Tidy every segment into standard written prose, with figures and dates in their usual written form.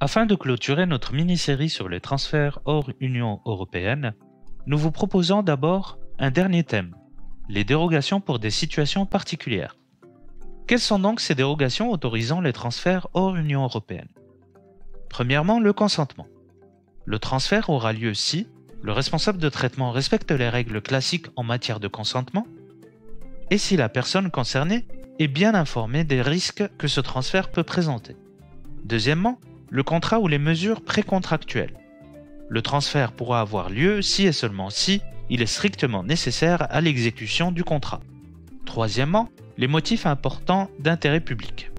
Afin de clôturer notre mini-série sur les transferts hors Union européenne, nous vous proposons d'abord un dernier thème, les dérogations pour des situations particulières. Quelles sont donc ces dérogations autorisant les transferts hors Union européenne? Premièrement, le consentement. Le transfert aura lieu si le responsable de traitement respecte les règles classiques en matière de consentement et si la personne concernée est bien informée des risques que ce transfert peut présenter. Deuxièmement, le contrat ou les mesures précontractuelles. Le transfert pourra avoir lieu si et seulement si il est strictement nécessaire à l'exécution du contrat. Troisièmement, les motifs importants d'intérêt public.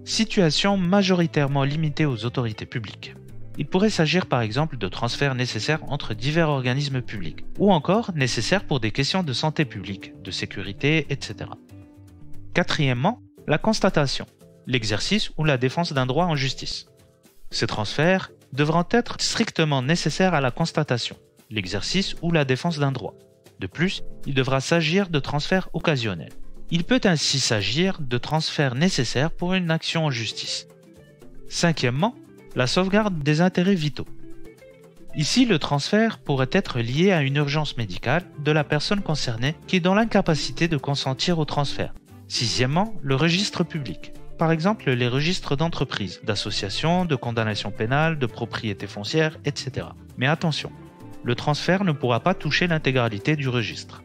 Situation majoritairement limitée aux autorités publiques. Il pourrait s'agir par exemple de transferts nécessaires entre divers organismes publics, ou encore nécessaires pour des questions de santé publique, de sécurité, etc. Quatrièmement, la constatation, l'exercice ou la défense d'un droit en justice. Ces transferts devront être strictement nécessaires à la constatation, l'exercice ou la défense d'un droit. De plus, il devra s'agir de transferts occasionnels. Il peut ainsi s'agir de transferts nécessaires pour une action en justice. Cinquièmement, la sauvegarde des intérêts vitaux. Ici, le transfert pourrait être lié à une urgence médicale de la personne concernée qui est dans l'incapacité de consentir au transfert. Sixièmement, le registre public. Par exemple, les registres d'entreprises, d'associations, de condamnations pénales, de propriété foncière, etc. Mais attention, le transfert ne pourra pas toucher l'intégralité du registre.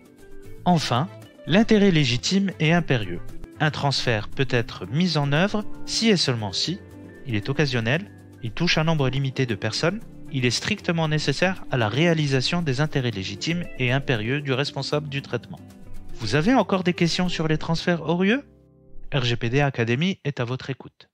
Enfin, l'intérêt légitime et impérieux. Un transfert peut être mis en œuvre si et seulement si il est occasionnel, il touche un nombre limité de personnes, il est strictement nécessaire à la réalisation des intérêts légitimes et impérieux du responsable du traitement. Vous avez encore des questions sur les transferts hors UE? RGPD Academy est à votre écoute.